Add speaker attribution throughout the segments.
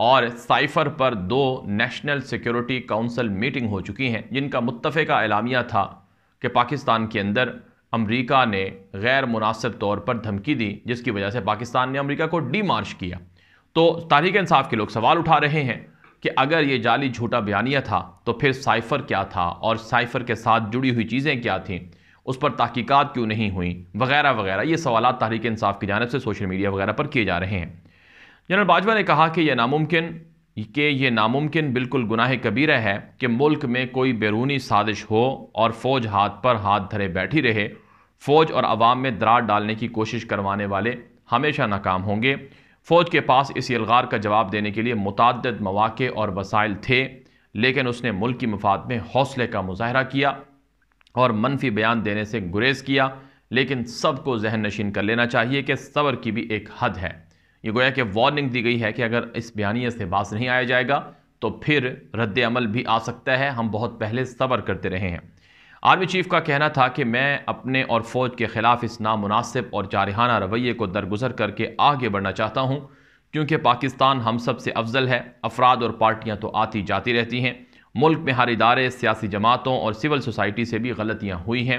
Speaker 1: اور سائفر پر 2 national security council meeting ہو چکی ہیں، جن کا متفقہ اعلامیہ تھا کہ پاکستان کے اندر امریکہ نے غیر مناسب طور پر دھمکی دی، جس کی وجہ سے پاکستان نے امریکہ کو ڈی مارچ کیا۔ تو تحریک انصاف کے لوگ سوال اٹھا رہے ہیں کہ اگر یہ جعلی جھوٹا بیانیہ تھا تو پھر سائفر کیا تھا، اور سائفر کے ساتھ جڑی ہوئی چیزیں کیا تھیں، اس پر تحقیقات کیوں نہیں ہوئیں، وغیرہ وغیرہ۔ یہ سوالات تحریک انصاف کی جانب سے سوشل میڈیا وغیرہ پر کیے جا رہے ہیں۔ جنرل باجوہ نے کہا کہ یہ ناممکن بالکل گناہ کبیرہ ہے کہ ملک میں کوئی بیرونی سازش ہو اور فوج ہاتھ پر ہاتھ دھرے بیٹھی رہے۔ فوج اور عوام میں دراڑ ڈالنے کی کوشش کروانے والے ہمیشہ ناکام ہوں گے۔ فوج کے پاس اس الغار کا جواب دینے کے لیے متعدد مواقع اور وسائل تھے، لیکن اس نے ملک کی مفاد میں حوصلے کا مظاہرہ کیا اور منفی بیان دینے سے گریز کیا، لیکن سب کو ذہن نشین کر لینا چاہیے کہ صبر کی بھی ایک حد ہے۔ یہ گویا کہ وارننگ دی گئی ہے کہ اگر اس بیانیے سے باز نہیں آیا جائے گا تو پھر رد عمل بھی آ سکتا ہے۔ ہم بہت پہلے صبر کرتے رہے ہیں۔ آرمی چیف کا کہنا تھا کہ میں اپنے اور فوج کے خلاف اس نامناسب اور جارحانہ رویے کو درگزر کر کے آگے بڑھنا چاہتا ہوں، کیونکہ پاکستان ہم سب سے افضل ہے۔ افراد اور پارٹیاں تو آتی جاتی رہتی ہیں، ملک میں ہر ادارے، سیاسی جماعتوں اور سول سوسائٹی سے بھی غلطیاں ہوئی ہیں۔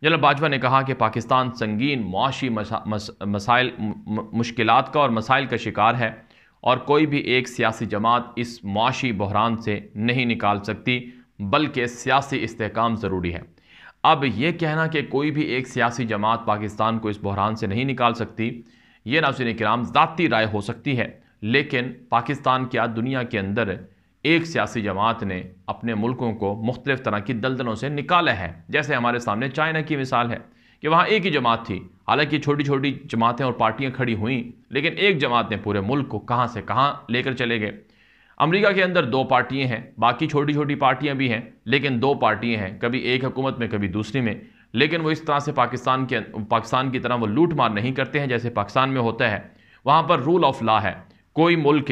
Speaker 1: جنرل باجوہ نے کہا کہ پاکستان سنگین معاشی مشکلات کا اور مسائل کا شکار ہے، اور کوئی بھی ایک سیاسی جماعت اس معاشی بحران سے نہیں نکال سکتی، بلکہ سیاسی استحکام ضروری ہے۔ اب یہ کہنا کہ کوئی بھی ایک سیاسی جماعت پاکستان کو اس بحران سے نہیں نکال سکتی، یہ ناظرین کرام ذاتی رائے ہو سکتی ہے، لیکن پاکستان کیا دنیا کے اندر ایک سیاسی جماعت نے اپنے ملکوں کو مختلف طرح کی دلدلوں سے نکالا ہے۔ جیسے ہمارے سامنے چائنا کی مثال ہے کہ وہاں ایک ہی جماعت تھی، حالانکہ چھوٹی چھوٹی جماعتیں اور پارٹیاں کھڑی ہوئیں، لیکن ایک جماعت نے پورے ملک کو کہاں سے کہاں لے کر چلے گئے۔ امریکہ کے اندر 2 پارٹیاں ہیں، باقی چھوٹی چھوٹی پارٹیاں بھی ہیں، لیکن 2 پارٹیاں ہیں، کبھی ایک حکومت میں کبھی دوسری میں، لیکن وہ اس طرح سے پاکستان کی طرح وہ لوٹ مار نہیں کرتے ہیں جیسے پاکستان میں ہوتا ہے۔ وہاں پر رول آف لا ہے، کوئی ملک،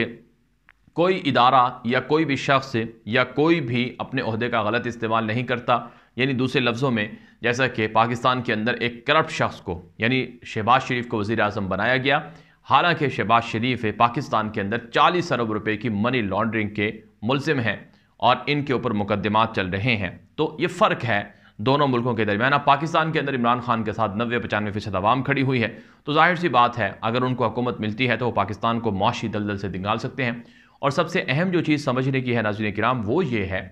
Speaker 1: کوئی ادارہ یا کوئی بھی شخص یا کوئی بھی اپنے عہدے کا غلط استعمال نہیں کرتا۔ یعنی دوسرے لفظوں میں، جیسا کہ پاکستان کے اندر ایک کرپٹ شخص کو، یعنی شہباز شریف کو وزیر اعظم بنایا گیا، حالانکہ شہباز شریف پاکستان کے اندر 40 ارب روپے کی منی لانڈرنگ کے ملزم ہیں اور ان کے اوپر مقدمات چل رہے ہیں۔ تو یہ فرق ہے دونوں ملکوں کے درمیان۔ اب پاکستان کے اندر عمران خان کے ساتھ 90-95% عوام کھڑی ہوئی ہے، تو ظاہر سی بات ہے اگر ان کو حکومت ملتی ہے تو وہ پاکستان کو معاشی دلدل سے نکال سکتے ہیں۔ اور سب سے اہم جو چیز سمجھنے کی ہے ناظرین کرام، وہ یہ ہے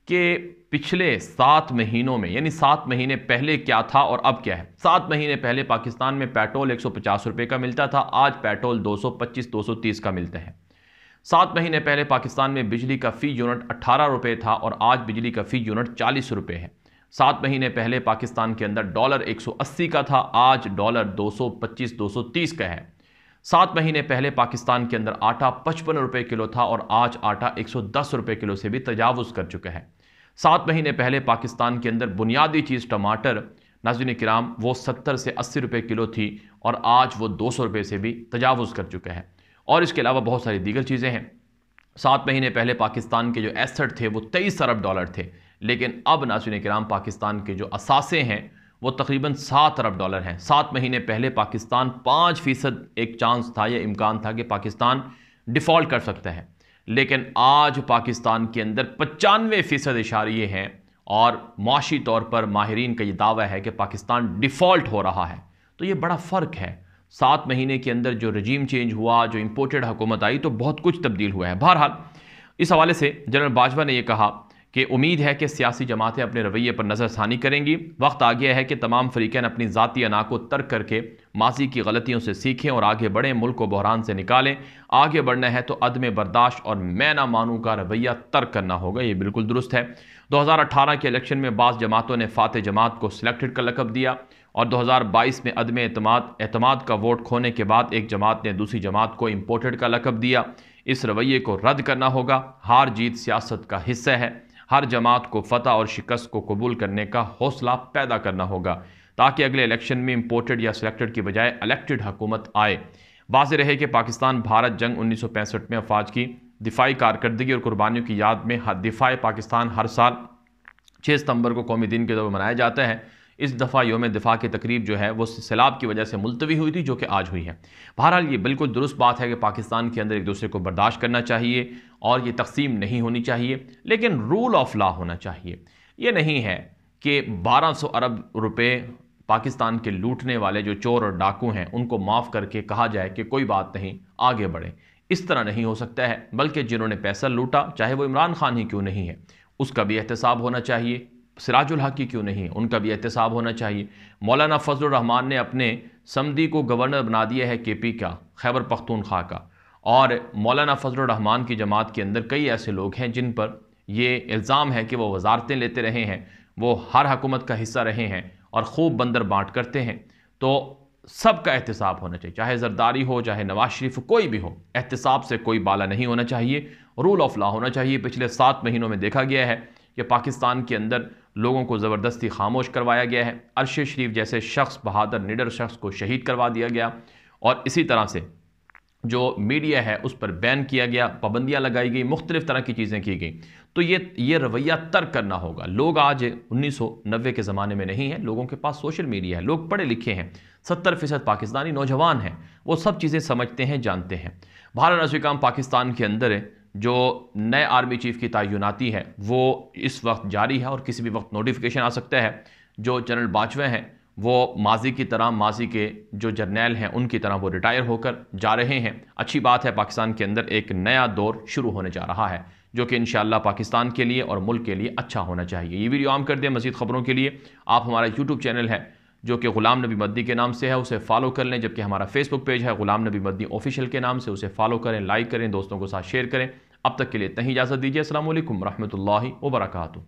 Speaker 1: کہ پچھلے 7 مہینوں میں، یعنی 7 مہینے پہلے کیا تھا اور اب کیا ہے۔ 7 مہینے پہلے پاکستان میں پیٹرول 150 روپے کا ملتا تھا، آج پیٹرول 225-230 کا ملتا ہے۔ 7 مہینے پہلے پاکستان میں بجلی کا فی یونٹ 18 روپے تھا اور آج بجلی کا فی یونٹ 40 روپے ہے۔ 7 مہینے پہلے پاکستان کے اندر ڈالر 180 کا تھا، آج ڈالر 225-230 کا ہے۔ 7 مہینے پہلے پاکستان کے اندر آٹا 55 روپے کلو تھا اور آج آٹا 110 روپے کلو سے بھی تجاوز کر چکا ہے۔ 7 مہینے پہلے پاکستان کے اندر بنیادی چیز ٹماٹر ناظرین کرام وہ 70 سے 80 روپے کلو تھی اور آج وہ 200 روپے سے بھی تجاوز کر چکا ہے، اور اس کے علاوہ بہت ساری دیگر چیزیں ہیں۔ 7 مہینے پہلے پاکستان کے جو ایسٹ تھے وہ 23 ارب ڈالر تھے، لیکن اب ناظرین کرام پاکستان کے جو اثاثے ہیں وہ تقریباً 7 ارب ڈالر ہیں۔ 7 مہینے پہلے پاکستان 5% ایک چانس تھا یا امکان تھا کہ پاکستان ڈیفالٹ کر سکتا ہے، لیکن آج پاکستان کے اندر 95% اشاریے ہیں، اور معاشی طور پر ماہرین کا یہ دعویٰ ہے کہ پاکستان ڈیفالٹ ہو رہا ہے۔ تو یہ بڑا فرق ہے۔ 7 مہینے کے اندر جو رجیم چینج ہوا، جو امپورٹڈ حکومت آئی، تو بہت کچھ تبدیل ہوا ہے۔ بہرحال اس حوالے سے جنرل باجوہ نے یہ کہا کہ امید ہے کہ سیاسی جماعتیں اپنے رویے پر نظر ثانی کریں گی۔ وقت آ گیا ہے کہ تمام فریقین اپنی ذاتی انا کو ترک کر کے ماضی کی غلطیوں سے سیکھیں اور آگے بڑھیں، ملک کو بحران سے نکالیں۔ آگے بڑھنا ہے تو عدم برداشت اور میں نہ مانوں کا رویہ ترک کرنا ہوگا۔ یہ بالکل درست ہے۔ 2018 کے الیکشن میں بعض جماعتوں نے فاتح جماعت کو سلیکٹڈ کا لقب دیا، اور 2022 میں عدم اعتماد کا ووٹ کھونے کے بعد ایک جماعت نے دوسری جماعت کو امپورٹڈ کا لقب دیا۔ اس رویے کو رد کرنا ہوگا۔ ہار جیت سیاست کا حصہ ہے۔ ہر جماعت کو فتح اور شکست کو قبول کرنے کا حوصلہ پیدا کرنا ہوگا، تاکہ اگلے الیکشن میں امپورٹڈ یا سلیکٹڈ کی بجائے الیکٹڈ حکومت آئے۔ واضح رہے کہ پاکستان بھارت جنگ 1965 میں افواج کی دفاعی کارکردگی اور قربانیوں کی یاد میں دفاع پاکستان ہر سال 6 ستمبر کو قومی دن کے طور پر منایا جاتا ہے۔ اس دفعہ یوم دفاع کی تقریب جو ہے وہ سیلاب کی وجہ سے ملتوی ہوئی تھی، جو کہ آج ہوئی ہے۔ بہرحال یہ بالکل درست بات ہے کہ پاکستان کے اندر ایک دوسرے کو برداشت کرنا چاہیے اور یہ تقسیم نہیں ہونی چاہیے، لیکن رول آف لا ہونا چاہیے۔ یہ نہیں ہے کہ 1200 ارب روپے پاکستان کے لوٹنے والے جو چور اور ڈاکو ہیں ان کو معاف کر کے کہا جائے کہ کوئی بات نہیں، آگے بڑھیں۔ اس طرح نہیں ہو سکتا ہے، بلکہ جنہوں نے پیسہ لوٹا، چاہے وہ عمران خان ہی کیوں نہیں ہے، اس کا بھی احتساب ہونا چاہیے، سراج الحق ہی کیوں نہیں ہے، ان کا بھی احتساب ہونا چاہیے۔ مولانا فضل الرحمان نے اپنے سمدی کو گورنر بنا دیا ہے KP کا، خیبر پختونخوا کا، اور مولانا فضل الرحمان کی جماعت کے اندر کئی ایسے لوگ ہیں جن پر یہ الزام ہے کہ وہ وزارتیں لیتے رہے ہیں، وہ ہر حکومت کا حصہ رہے ہیں اور خوب بندر بانٹ کرتے ہیں۔ تو سب کا احتساب ہونا چاہیے، چاہے زرداری ہو، چاہے نواز شریف ہو، کوئی بھی ہو، احتساب سے کوئی بالا نہیں ہونا چاہیے، رول آف لا ہونا چاہیے۔ پچھلے 7 مہینوں میں دیکھا گیا ہے کہ پاکستان کے اندر لوگوں کو زبردستی خاموش کروایا گیا ہے، ارشد شریف جیسے شخص، بہادر نڈر شخص کو شہید کروا دیا گیا، اور اسی طرح سے جو میڈیا ہے اس پر بین کیا گیا، پابندیاں لگائی گئی، مختلف طرح کی چیزیں کی گئیں۔ تو یہ رویہ ترک کرنا ہوگا۔ لوگ آج 1990 کے زمانے میں نہیں ہیں، لوگوں کے پاس سوشل میڈیا ہے، لوگ پڑھے لکھے ہیں، 70% پاکستانی نوجوان ہیں، وہ سب چیزیں سمجھتے ہیں، جانتے ہیں۔ بہرحال ناظرین کرام، پاکستان کے اندر جو نئے آرمی چیف کی تعیناتی ہے وہ اس وقت جاری ہے اور کسی بھی وقت نوٹیفیکیشن آ سکتا ہے۔ جو جنرل باجوہ ہیں وہ ماضی کی طرح، ماضی کے جو جرنیل ہیں ان کی طرح وہ ریٹائر ہو کر جا رہے ہیں۔ اچھی بات ہے، پاکستان کے اندر ایک نیا دور شروع ہونے جا رہا ہے، جو کہ انشاءاللہ پاکستان کے لیے اور ملک کے لیے اچھا ہونا چاہیے۔ یہ ویڈیو عام کر دیں۔ مزید خبروں کے لیے آپ ہمارا YouTube چینل ہے جو کہ غلام نبی مدنی کے نام سے ہے، اسے فالو کر لیں، جبکہ ہمارا Facebook پیج ہے غلام نبی مدنی آفیشیل کے نام سے، اسے فالو کریں، لائک کریں، دوستوں کو ساتھ شیئر کریں۔ اب تک کے لیے اتنا ہی اجازت دیجیے۔ السلام علیکم ورحمۃ اللہ وبرکاتہ۔